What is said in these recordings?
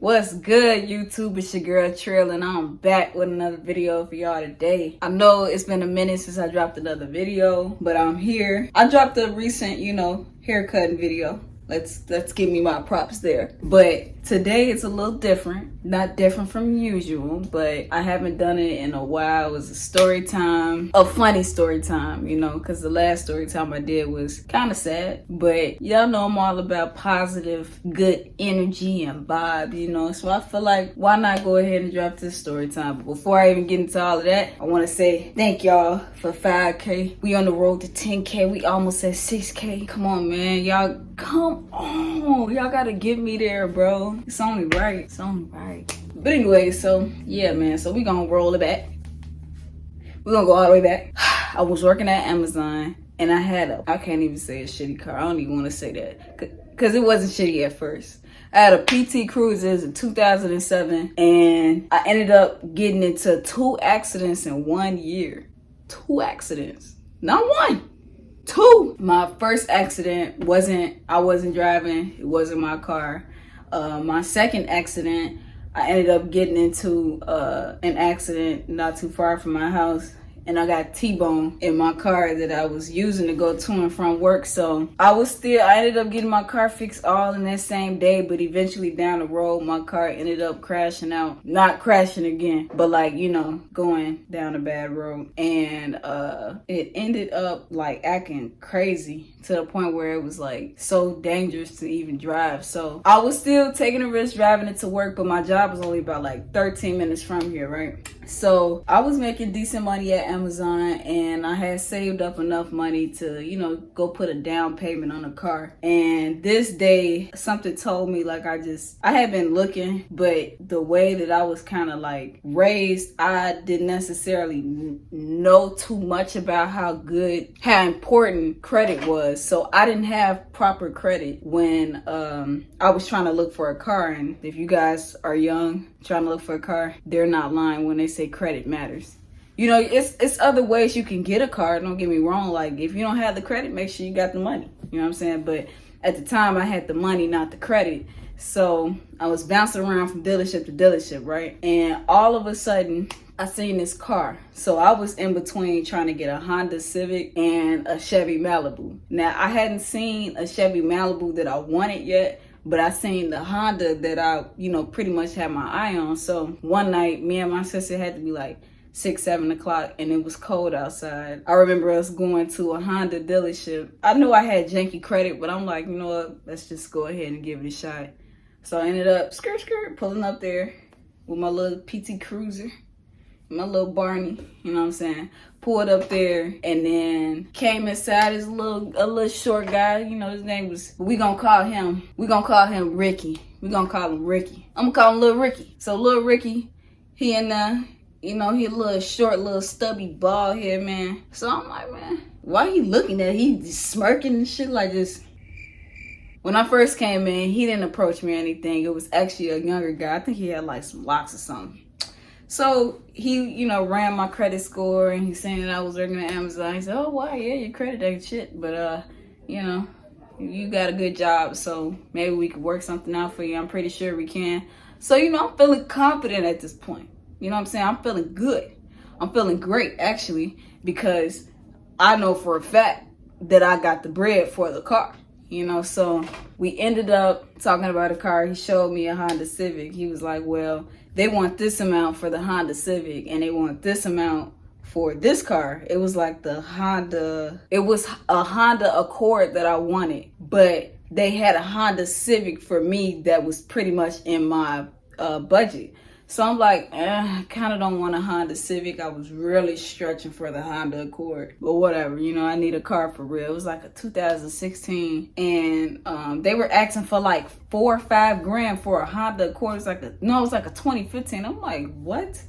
What's good, YouTube? It's your girl Trill, and I'm back with another video for y'all today. I know it's been a minute since I dropped another video, but I'm here. I dropped a recent, haircutting video. Let's give me my props there. But today it's a little different. Not different from usual, but I haven't done it in a while. It was a story time, a funny story time, because the last story time I did was kind of sad. But y'all know I'm all about positive, good energy and vibe, so I feel like why not go ahead and drop this story time. But before I even get into all of that, I want to say thank y'all for 5K. We on the road to 10K. We almost at 6K. Come on, man. Y'all, come on. Y'all gotta get me there, bro. It's only right. It's only right. But anyway, so yeah, man. So we gonna roll it back. We're gonna go all the way back. I was working at Amazon and I can't even say a shitty car. I don't even want to say that because it wasn't shitty at first. I had a PT Cruiser in 2007 and I ended up getting into 2 accidents in 1 year. 2 accidents. Not 1. 2. My first accident I wasn't driving. It wasn't my car. My second accident, I ended up getting into an accident not too far from my house. And I got T-boned in my car that I was using to go to and from work. So I ended up getting my car fixed all in that same day. But eventually down the road, my car ended up crashing out. Not crashing again, but going down a bad road. And it ended up acting crazy to the point where it was so dangerous to even drive. So I was still taking a risk driving it to work, but my job was only about 13 minutes from here, right? So I was making decent money at Amazon and I had saved up enough money to, go put a down payment on a car. And this day, something told me I had been looking, but the way that I was kind of raised, I didn't necessarily know too much about how important credit was. So I didn't have proper credit when I was trying to look for a car. And if you guys are young, trying to look for a car, they're not lying when they say credit matters. It's other ways you can get a car, don't get me wrong. If you don't have the credit, make sure you got the money. You know what I'm saying? But at the time, I had the money, not the credit. So I was bouncing around from dealership to dealership, right? And all of a sudden, I seen this car. So I was in between trying to get a Honda Civic and a Chevy Malibu. Now, I hadn't seen a Chevy Malibu that I wanted yet, but I seen the Honda that I, pretty much had my eye on. So one night, me and my sister had to be 6, 7 o'clock, and it was cold outside. I remember us going to a Honda dealership. I knew I had janky credit, but I'm like, you know what? Let's just go ahead and give it a shot. So I ended up pulling up there with my little PT Cruiser, my little Barney, you know what I'm saying? Pulled up there and then came inside a little short guy, his name was, we gonna call him Ricky. We gonna call him Ricky. I'm gonna call him Little Ricky. So Little Ricky, he in there, he a little short, little stubby bald head, man. So I'm like, man, why he looking at, he just smirking and shit like this. When I first came in, he didn't approach me or anything. It was actually a younger guy. I think he had some locks or something. So he, ran my credit score and he's saying that I was working at Amazon. He said, oh, wow, yeah, your credit ain't shit. But, you got a good job. So maybe we could work something out for you. I'm pretty sure we can. So, I'm feeling confident at this point. You know what I'm saying? I'm feeling good. I'm feeling great, actually, because I know for a fact that I got the bread for the car. So we ended up talking about a car. He showed me a Honda Civic. He was like, well, they want this amount for the Honda Civic and they want this amount for this car. It was a Honda Accord that I wanted, but they had a Honda Civic for me that was pretty much in my budget. So I'm like, I kind of don't want a Honda Civic. I was really stretching for the Honda Accord. But whatever, I need a car for real. It was a 2016. And they were asking for 4 or 5 grand for a Honda Accord. It was a 2015. I'm like, what?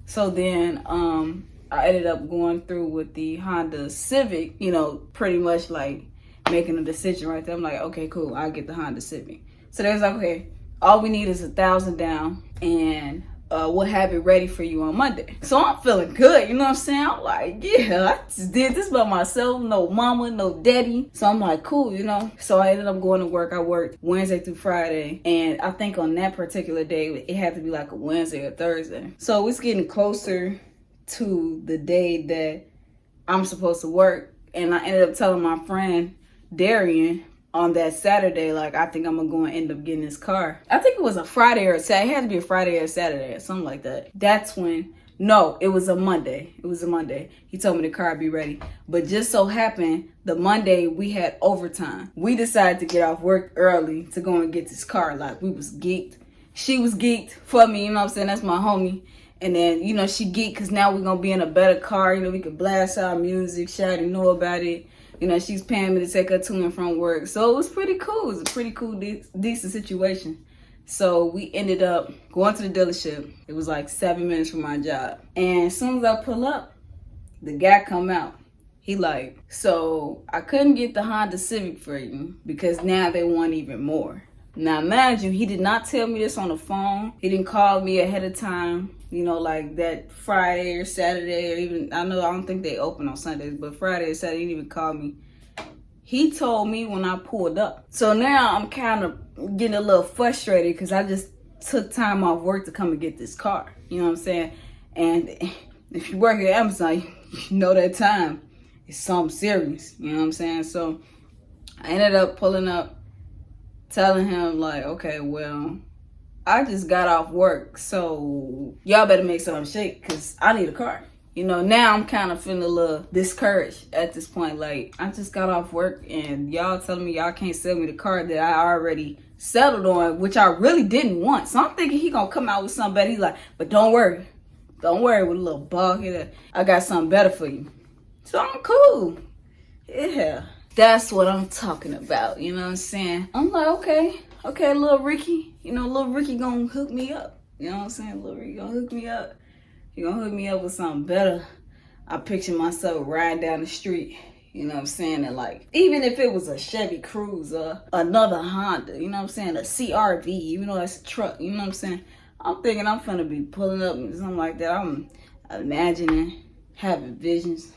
So then I ended up going through with the Honda Civic, pretty much making a decision right there. I'm like, okay, cool. I'll get the Honda Civic. So they was like, okay, all we need is $1,000 down and we'll have it ready for you on Monday. So I'm feeling good, you know what I'm saying? I'm like, yeah, I just did this by myself, no mama, no daddy. So I'm like, cool, you know? So I ended up going to work. I worked Wednesday through Friday. And I think on that particular day, it had to be like a Wednesday or Thursday. So it's getting closer to the day that I'm supposed to work. And I ended up telling my friend, Darian, on that Saturday, like, I think I'm gonna end up getting this car. I think it was a Friday or a Saturday. It had to be a Friday or a Saturday or something like that. That's when, no, it was a Monday. It was a Monday. He told me the car would be ready. But just so happened, the Monday we had overtime. We decided to get off work early to go and get this car. Like, we was geeked. She was geeked for me, you know what I'm saying? That's my homie. And then, you know, she geeked because now we're gonna be in a better car. You know, we could blast our music. She already know about it. You know, she's paying me to take her to and from work. So it was pretty cool. It was a pretty cool, decent situation. So we ended up going to the dealership. It was like 7 minutes from my job. And as soon as I pull up, the guy come out. He like, so I couldn't get the Honda Civic for you because now they want even more. Now, mind you, he did not tell me this on the phone. He didn't call me ahead of time, you know, like that Friday or Saturday or even, I don't think they open on Sundays, but Friday or Saturday, he didn't even call me. He told me when I pulled up. So now I'm kind of getting a little frustrated because I just took time off work to come and get this car. You know what I'm saying? And if you work at Amazon, you know that time is something serious. You know what I'm saying? So I ended up pulling up, telling him like, okay, well, I just got off work, so y'all better make something shake because I need a car. You know, now I'm kind of feeling a little discouraged at this point. Like, I just got off work and y'all telling me y'all can't sell me the car that I already settled on, which I really didn't want. So I'm thinking he gonna come out with something better. He's like, but don't worry with a little ball here. I got something better for you. So I'm cool. Yeah. That's what I'm talking about, you know what I'm saying? I'm like, okay, little Ricky. You know, little Ricky gonna hook me up. You know what I'm saying? Little Ricky gonna hook me up. He gonna hook me up with something better. I picture myself riding down the street, you know what I'm saying? And like, even if it was a Chevy Cruze, another Honda, you know what I'm saying? A CRV, even though that's a truck, you know what I'm saying? I'm thinking I'm finna be pulling up and something like that. I'm imagining, having visions.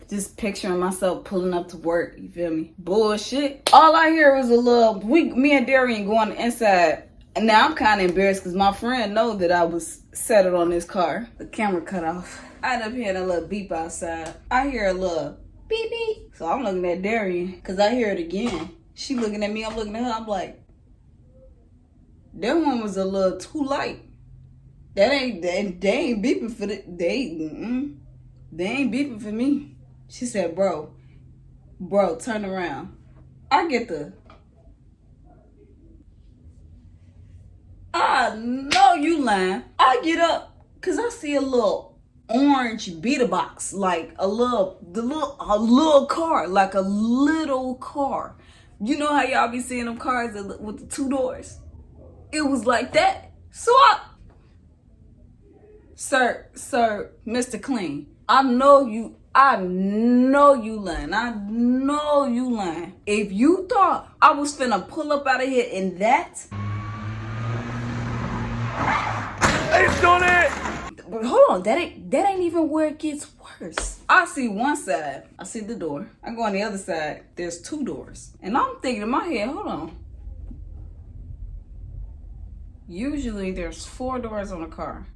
Just picturing myself pulling up to work, you feel me? Bullshit. All I hear was a little, me and Darian going inside. And now I'm kind of embarrassed because my friend know that I was settled on this car. The camera cut off. I end up hearing a little beep outside. I hear a little beep beep. So I'm looking at Darian because I hear it again. She looking at me, I'm looking at her. I'm like, that one was a little too light. They ain't beeping for the, they ain't beeping for me. She said, bro, turn around. I know you lying. I get up because I see a little orange beater box, like a little car, like a little car. You know how y'all be seeing them cars with the 2 doors? It was like that. So Sir, Mr. Clean, I know you lying. I know you lying. If you thought I was finna pull up out of here in that. He's done it! But hold on, that ain't even where it gets worse. I see one side, I see the door. I go on the other side, there's 2 doors. And I'm thinking in my head, hold on. Usually there's 4 doors on a car.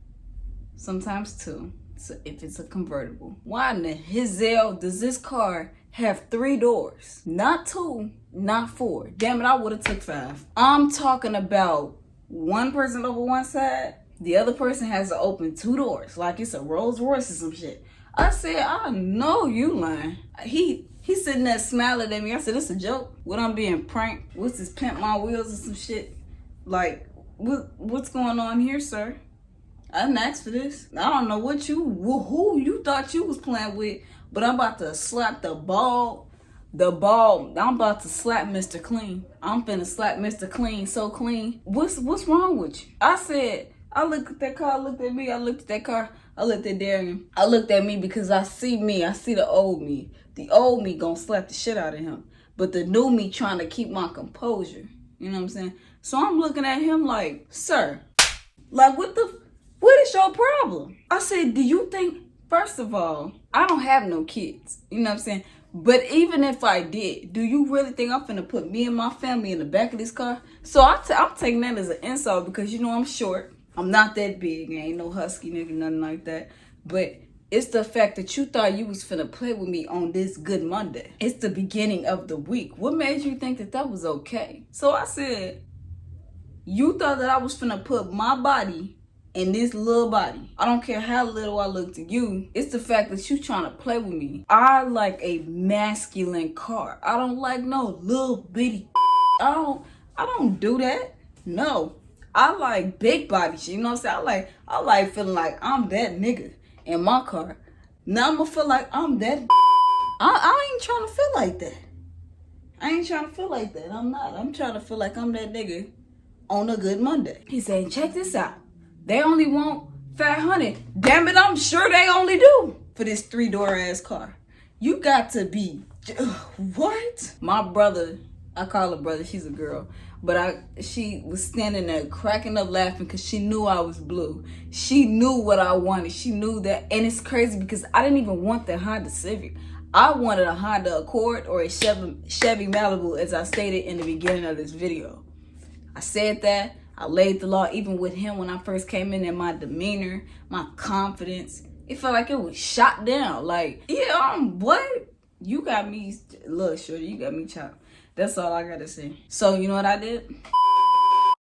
Sometimes 2. So if it's a convertible. Why in the hell does this car have 3 doors? Not 2, not 4. Damn it, I would have took 5. I'm talking about one person over one side. The other person has to open 2 doors. Like it's a Rolls Royce or some shit. I said, I know you lying. He's sitting there smiling at me. I said, it's a joke. What, I'm being pranked? What's this, pimp my wheels or some shit? Like, what's going on here, sir? I didn't ask for this. I don't know who you thought you was playing with, but I'm about to slap the ball. I'm about to slap Mr. Clean. I'm finna slap Mr. Clean so clean. What's wrong with you? I said, I looked at that car, I looked at me, I looked at that car, I looked at Darian. I looked at me because I see the old me. The old me gonna slap the shit out of him. But the new me trying to keep my composure. You know what I'm saying? So I'm looking at him like, sir, like what What is your problem? I said, do you think, first of all, I don't have no kids. You know what I'm saying? But even if I did, do you really think I'm finna put me and my family in the back of this car? So I'm taking that as an insult because, you know, I'm short. I'm not that big. I ain't no husky nigga, nothing like that. But it's the fact that you thought you was finna play with me on this Good Monday. It's the beginning of the week. What made you think that that was okay? So I said, you thought that I was finna put my body in this little body. I don't care how little I look to you. It's the fact that you trying to play with me. I like a masculine car. I don't like no little bitty. I don't do that. No. I like big body shit. You know what I'm saying? I like feeling like I'm that nigga in my car. Now I'm gonna feel like I'm that. I ain't trying to feel like that. I ain't trying to feel like that. I'm not. I'm trying to feel like I'm that nigga on a Good Monday. He said, check this out. They only want 500. Damn it, I'm sure they only do for this 3-door ass car. You got to be, what? My brother, I call her brother, she's a girl, but she was standing there cracking up laughing because she knew I was blue. She knew what I wanted. She knew that, and it's crazy because I didn't even want the Honda Civic. I wanted a Honda Accord or a Chevy Malibu, as I stated in the beginning of this video. I said that. I laid the law even with him when I first came in, and my demeanor, my confidence, it felt like it was shot down. Like, yeah, what? You got me, look, shorty, you got me chopped. That's all I gotta say. So, you know what I did?